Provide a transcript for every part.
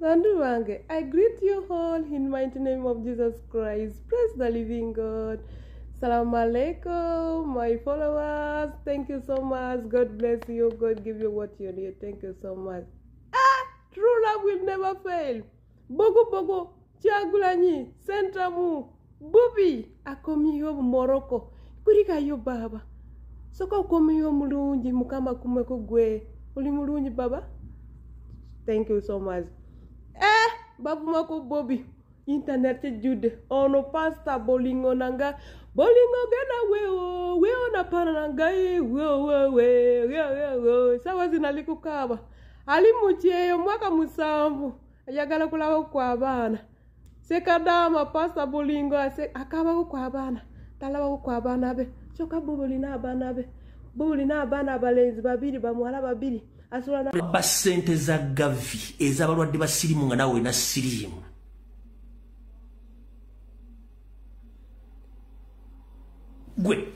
Nanduwange, I greet you all in mighty name of Jesus Christ. Praise the living God. Salam alaikum, my followers. Thank you so much. God bless you. God give you what you need. Thank you so much. True love will never fail. Bogo bogo, Chiagulanyi, Centramu, Bubi, akomi yo Morocco. Kurika yo baba. Soko komi yo mulunji mukama kumeko gwe. Uli mulunji baba. Thank you so much. Babu mako Bobby. Internet jude. Ono pasta bolingo nanga. Bolingo gena weo na pana nanga weo. Sawa zinaliku kaba. Ali mucheyo mwaka musambu. Ayagala kulawa kwa abana. Sekadama pasta bolingo akaba kwa abana. Talawa kwa abana be. Choka bubulina abana be. Bubulina abana balenzi babiri bamwala babiri. Ba sente za gavi ezabalwadde basirimu nga nawe na sirimu gwe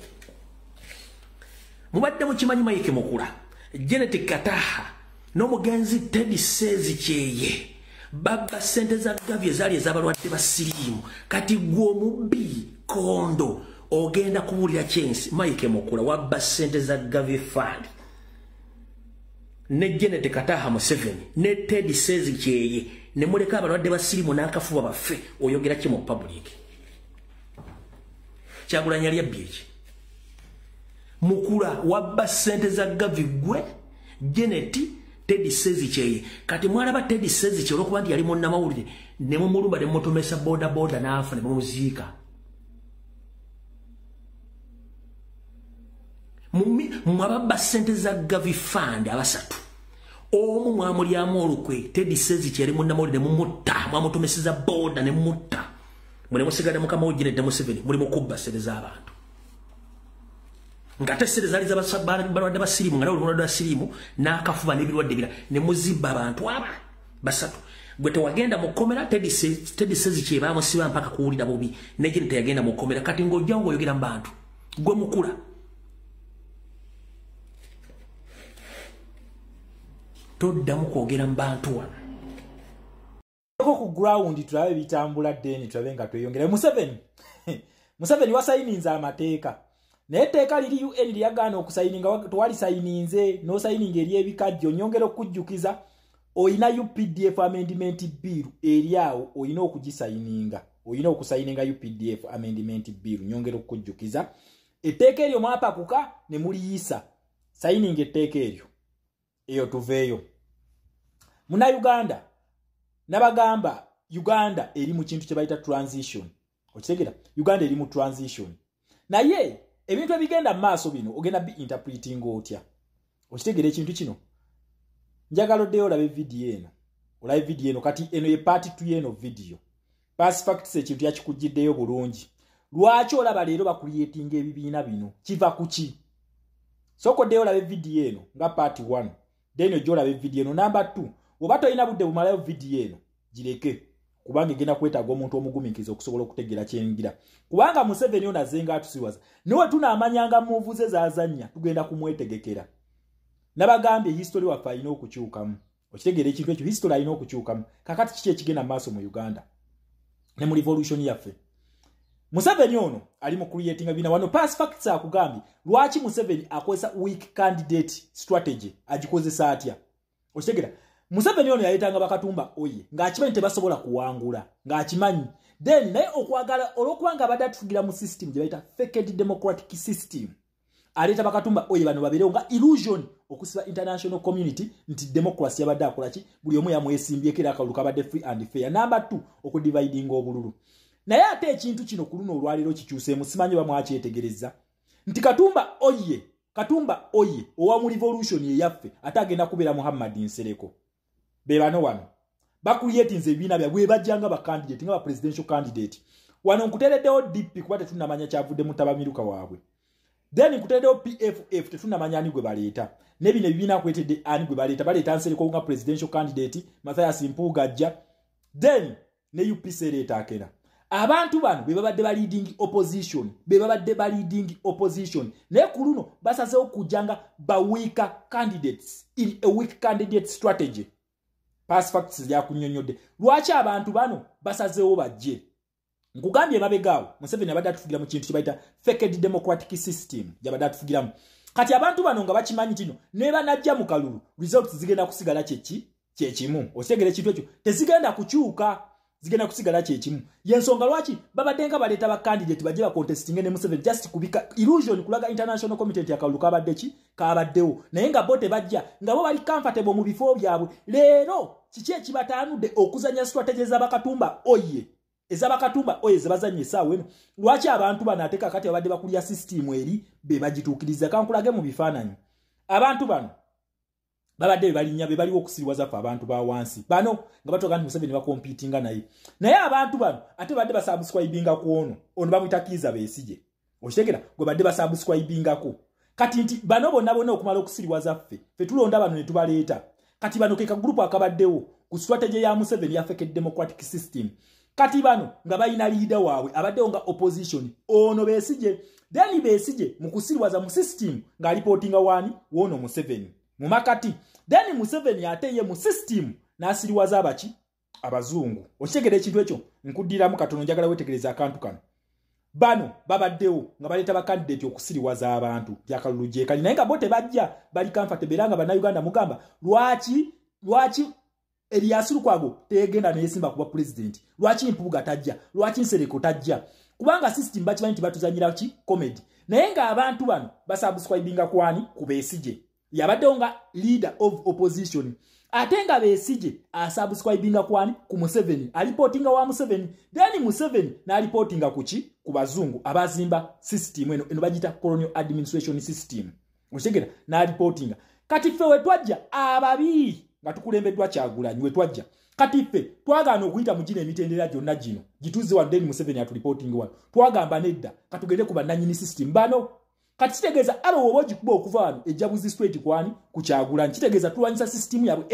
mubadde mukimanyi Mike Mukula Janet Kataha n'omugenzi Teddy Sezikyeye baba sente za gavi ezaali ezabalwadde basirimu kati gwe omubbi kondo ogenda kuwulira kyensi Mike Mukula wabba sente za gavi fund ne Janet Kataha Museveni ne Teddy Sezikyeye ne muleka abalwadde basirimu n'akafuba baffe oyogera ki mu public Kyagulanyi yali abbye ki Mukula wabba sente za gavi gwe Janet Teddy Sezikyeye kati mwalaba Teddy Sezikyeye olwokuba nti yali munnamawulire ne mumulumba ne mutomesa boda n'afa ne mumuziika mwababba sente za gavi fund abasatu omu mwamulyamu olukwe Teddy Sezikyeye munnamawulire ne mumutta mwamutomeseza boda ne mumutta mune musigadde mukama ojine ne Museveni muli mukubba sente z'abantu ngate sente zaali z'abalwadde basirimu nga nawe olwadde basirimu n'akafuba n'ebirwadde bira ne muzibba abantu aba basatu gwe tewagenda mukomera Teddy Sezikyeye baamusiba mpaka kuwulira bubi ne Janet yagenda mukomera kati ng'ojjawo ng'oyogera mu bantu gwe Mukula toddamu kwogera mu bantu wano ku ground tulabe bitambula deni tulabe nga tweyongera Museveni wasayininze amateeka naye etteeka liri UN lyagaana okusayininga tewali sayininze no sayininga eri ebikajjo nyongera okujjukiza oyina UPDF amendment bill eri awo oyina okugisayininga oyina okusayininga UPDF amendment bill nyongera okujjukiza etteeka eryo mwapakuka ne muliyisa sayininga etteeka eryo eyo tuveeyo muna Uganda nabagamba Uganda eri mu kintu kye bayita transition okitegera Uganda eri mu transition naye ebintu ebigenda maaso bino ogenda bi interpreting otya okitegera ekintu kino njagala oddeyo olabe video eno olabe video eno kati eno ye part 2 eno video past facts ekintu yakikujjiddeyo bulungi lwaki olaba leero bakuliyetinga ebibiina bino kiva kuki soko oddeyo olabe video eno nga part 1 then ojo olabe video eno number 2 oba toyina budde bumalayo video eno gireke kubanga egenda kwetaaga omuntu omugumikiza okusobola okutegeera kyengira kubanga Museveni ono azenga atusiwaza niwe tunaamanyanga muvuze zaazannya tugenda kumwetegekera nabagambye history waffe alina okukyukamu okitegeera ekintu ekyo history alina okukyukamu kakati kiki ekigenda maaso mu Uganda ne mu revolution yaffe Museveni ono ali mu creating bina wano past facts akugambye lwaki Museveni akozesa weak candidate strategy agikozesa atya okitegeera Museveni ono yayitanga Bakatumba oye ng'akimanyi tebasobola kuwangula ng'akimanyi then naye okwagala olw'okubanga abadde atufugira mu system gye bayita faked democratic system aleeta Bakatumba oye bano babeerewo nga illusion okusiba international community nti democracy yabadde akola ki buli omu yamwesimbyeko era akalulu kabadde free and fair number 2 okudividinga obululu naye ate ekintu kino ku luno olwaleero kikyuseemu simanyi bamwakyetegereza nti Katumba oye owa mu revolution eyaffe ate agenda kubeera Muhammad Nsereko bebano wano bakuyetinze ebibiina byabwe bajjanga ba candidate nga ba presidential candidate wano nkutereddewo DP kuba tetunamanya kyavudde mutabamiruka waabwe then nkutereddewo PFF tetunamanya ani gwe baleeta ne bino ebibiina kwetedde ani gwe baleeta Nsereko nga presidential candidate Mathias Mpuuga then ne UPC leeta akera abantu bano bebabadde leading opposition naye ku luno basazeewo kujjanga ba weak candidates in a weak candidate strategy Past facts yakunyonyodde. Lwaki abantu bano basazeewo bajje? Nkugambye mabegaawo Museveni abadde atufugira mu kintu kibayita faked democratic system yabadde atufugiramu. Kati abantu bano nga bakimanyi kino ne banajja mu kalulu results zigenda kusigala kyekimu. Otegere kintu ekyo tezigenda kukyuka, zigenda kusigala kyekimu. Yensonga lwaki babadde nga baleeta ba candidate bajje ba contesting ne Museveni just kubika illusion kulaga international commitment ya kalulu kabadde kabaddewo. Naye nga bote bajja nga bo bali comfortable mu bifo byabwe. Leero kiki ekibataanudde okuzanya strategy z'abakatumba oye ezabakatumba oye zebazanye sawa eno. Lwaki abantu banaateka kati abadde bakulya system eri be bagituukiriza? Kankulage mu bifaananyi. Abantu bano babadde balinya be baliwo okusiriwaza fa abantu ba wansi bano nga batoka nti Museveni bakompitinga naye. Naye abantu bano ate badde basubscribinga ku ono bamuyita Kizza Besigye. Okitegera gwe badde basubscribingako. Kati nti bano bonna okumala okusiriwaza ffe tulonda bano ne tubaleeta. Kati bano keka group akabaddewo ku strategy ya Museveni ya fake democratic system. Kati bano nga bayina leader waabwe abaddewo nga opposition ono Besigye. Then Besigye mu kusiriwaza mu system nga reportinga wani wono Museveni mu makati. Then Museveni ate ye mu system n'asiriwaza abaki abazungu. Okitegera ekintu ekyo nkuddiramu katono njagala wetegereza akantu kano. Bano babaddewo nga baleeta ba candidate okusiriwaza abantu byakalulu gyekali naye nga bo tebajja bali comfortable nga bannayuganda mugamba lwaki Elias Lukwago tegenda neyesimba kuba president, lwaki Mpuuga tajja, lwaki Nsereko tajja? Kubanga system bakimanyi nti batuzanyira ki comedy. Naye nga abantu bano basubscribinga kwani ku Besigye yabaddewo nga leader of opposition. Ate nga Besigye asubscribinga kwani ku Museveni, alipotinga wa Museveni. Then Museveni na reportinga kuki ku bazungu abazimba system eno bagita colonial administration system. Okitegera na reportinga. Kati ffe wetwajja ababi nga tukulembeddwa Kyagulanyi wetwajja. Kati ffe twagaana okuyita mu gino emitendera gyonna gino gituze wa then Museveni atureporting wano. Twagamba nedda katugende ku bannannyini system bano. Kati kitegeeza abo woba ogikuba okuva wano ejjabuzi straight kwani ku Kyagulanyi. Kitegeeza tulwanyisa system yabwe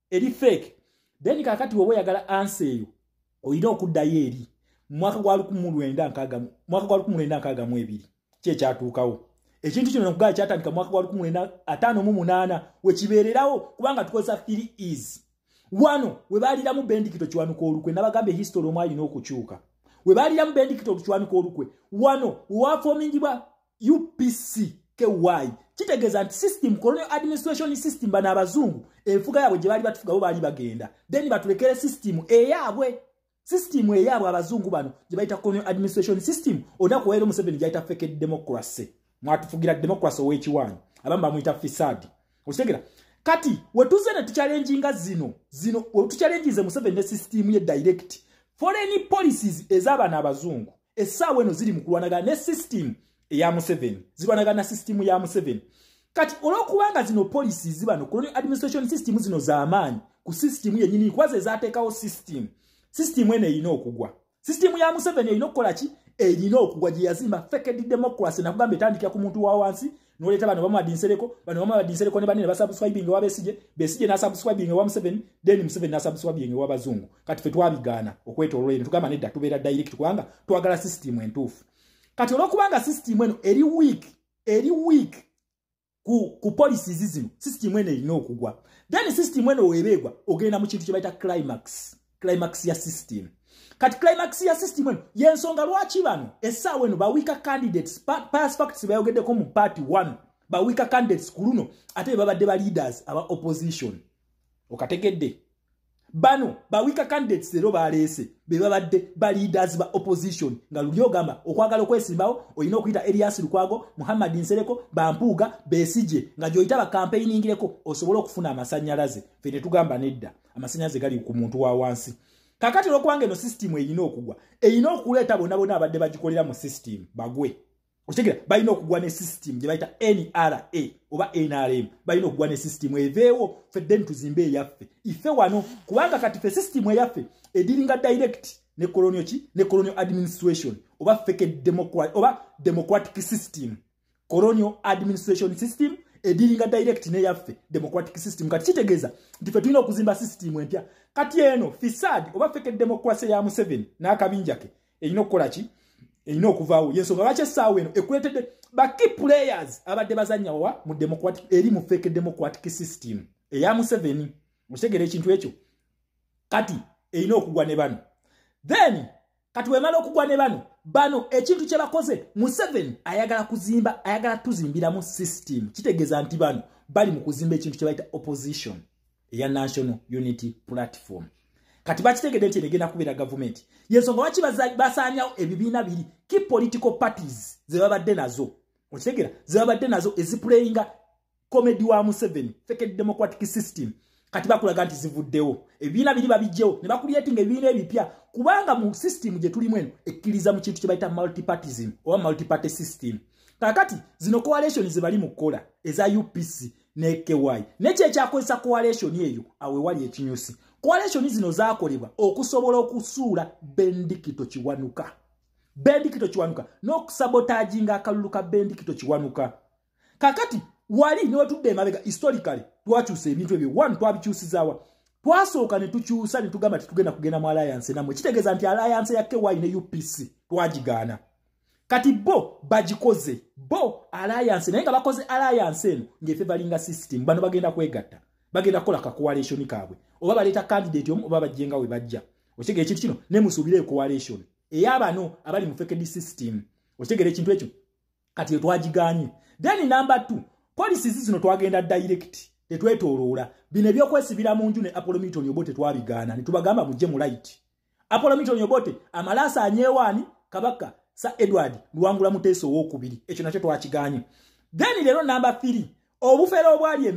eri fake. Then kakati woba oyagala answer eyo olina okuddayo eri mwaka gwa 1962 kyekyatuukawo. Ekintu kino nkugaa kyatandika mwaka gwa 1958 wekibeererawo kubanga tukozesa 3 is. Wano webaliramu Bendikito Kiwanuka Olukwe nabagambe history omwali n'okukyuka. Webaliramu Bendikito Kiwanuka Olukwe wano wafomingibwa UPC KY. Kitegeeza nti system colonial administration system bana abazungu enfuga yabwe gye bali batufuga bo bali bagenda. Then batulekere system eyabwe. System eyabwe abazungu bano gye bayita colonial administration system onakuwaero Museveni gyayita fake democracy. Mwatufugira democracy ow'ekiwanyi abamba muyita fisadi. Okitegera kati wetuze ne tuchallenginga zino wetuchallengize Museveni ne system ye direct foreign policies ez'abaana abazungu essaawa eno ziri mu kulwanagana ne system eya Museveni, zirwanagana na system ya Museveni. Kati olwokubanga zino policies bano colonial administration system zino z'amaanyi ku system yennyini kwaze ezaateekawo system eno erina okugwa. System ya Museveni erina okukola ki? Erina okugwa gye yazimba fake democracy nakugamba etandikira ku muntu wa wansi n'oleeta bano bamuwadinsereko ne banene basubscribing wa Besigye n'asubscribing wa Museveni, then Museveni n'asubscribing wa bazungu. Kati ffe twabigaana okwetooloola eno tugamba nedda tubeera direct kubanga twagala system entuufu. Kati olwokubanga system eno eri weak ku policies zino, system eno erina okugwa. Then system eno weebeegwa ogenda mu kintu kye bayita climax ya system. Kati climax ya system eno yensonga lwaki bano essaawa eno bawika candidates past facts bayogeddeko mu part 1 bawika candidates ku luno ate babadde ba leaders aba opposition. Okategedde bano bawika candidates lero baleese be babadde ba leaders ba opposition nga luli ogamba okwagala okwesimbawo olina okuyita Elias Lukwago, Muhammad Nsereko, Bampuuga, Besigye nga gy'oyita ba campaigningireko osobole okufuna amasannyalaze. Ffe ne tugamba nedda amasannyalaze gali ku muntu wa wansi. Kakati olwokubanga eno system erina okugwa erina okuleeta bonna abadde bagikolera mu system bagwe. Okitegera balina okugwa ne system gye bayita NRA oba NRM balina okugwa ne system eveewo ffe then tuzimbe eyaffe ife wano kubanga kati ffe system eyaffe ediringa direct ne colonial administration oba fake democratic system. Colonial administration system ediringa direct ne yaffe democratic system. Kati kitegeeza nti ffe tulina okuzimba system empya. Kati eno fisadi oba fake democracy ya Museveni n'akabinja ke erina okukola ki? Erina okuvaawo. Yensonga lwaki essaawa eno ekuleetedde ba key players abadde bazannya wa mu democratic eri mu fake democratic system eya Museveni. Mutegere ekintu ekyo. Kati erina okugwa ne bano. Then kati wemala okugwa ne bano ekintu kye bakoze Museveni ayagala tuzimbiramu system. Kitegeeza nti bano bali mu kuzimba ekintu kye bayita opposition eya National Unity Platform. Kati bakitegedde nti egenda kubeera government. Yensonga waki basaanyawo ebibiina biri key political parties ze babadde nazo. Okitegera ze babadde nazo eziplayinga comedy wa Museveni fake democratic system. Kati bakulaga nti zivuddewo. Ebibiina biri babijjewo ne bakuliyetinga ebibiina ebipya kubanga mu system gye tuli mweno ekkiriza mu kintu kye bayita multipartism oba multiparty system. Kakati zino coalition ze bali mu kola eza UPC ne KY. Nekye ekyakozesa coalition eyo awe wali ekinyusi. Coalition zino zaakolebwa okusobola okusuula Bendikito Kiwanuka. Bendikito Kiwanuka n'okusabotaginga akalulu ka Bendikito Kiwanuka. Kakati wali niwe tudde emabega historically twakyusa ebintu ebyo. One twabikyusizaawa. Twasooka ne tukyusa ne tugamba tugenda mu alliance namwe. Kitegeeza nti alliance ya KY ne UPC twagigaana. Kati bo bagikoze. Bo alliance naye nga bakoze alliance eno ng'efevalinga system. Bano bagenda kwegatta. Bagenda kola ka coalition kaabwe. Oba baleta candidate omu oba bajjenga we bajja. Okitegere ekintu kino ne musubire coalition. Eyabano abali mu fake system. Okitegere ekintu ekyo. Kati twagiganye. Then number 2, policies zino twagenda direct. Tetwetoloola. Bino ebyokwesibira mu nju ne Apollo Milton Obote twabigaana. Ne tubagamba mujje mu light. Apollo Milton Obote amalasa anyewaani Kabaka Sir Edward Luwangula Muteesa owokubiri. Ekyo nakyo twakiganye. Then lero number 3. Obufere obwali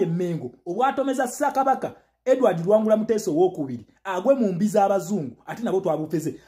emmengo obwatomeza Sakabaka Edward Luwangula Muteesa owokubiri agwe mu mbiza abazungu ate nabo twabufeze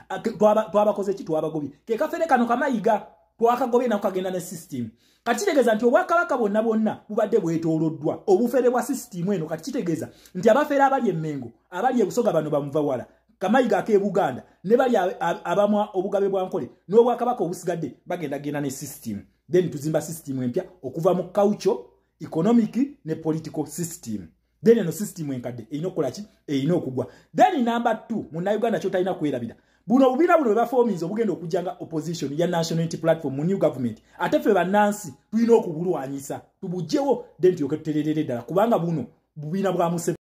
twabakoze ki twabagobye ke kafere kano kamayiga twakagobye nako kagenda ne system. Kati kitegeeza nti obwakabaka bonna bubadde bwetooloddwa obufere bwa system eno. Kati kitegeeza nti abafere abali emmengo abali ebusoga bano bamuva wala kamayiga ke Buganda ne bali abamwa obugabe bwa nkole n'obwakabaka obusigadde bagenda genda ne system. Then tuzimba system empya okuva mu culture, economic ne political system. Then eno system enkadde erina okukola ki? Erina okugwa. Then number 2, Munnayuganda kyotalina kwerabira. Buno obubiina buno bwebafoominza obugenda okujjanga opposition ya National Unity Platform mu new government. Ate ffe bannansi tulina okubulwanyisa. Tubugjewo then tuyoke tutererere ddala kubanga buno bubiina bwa Museveni.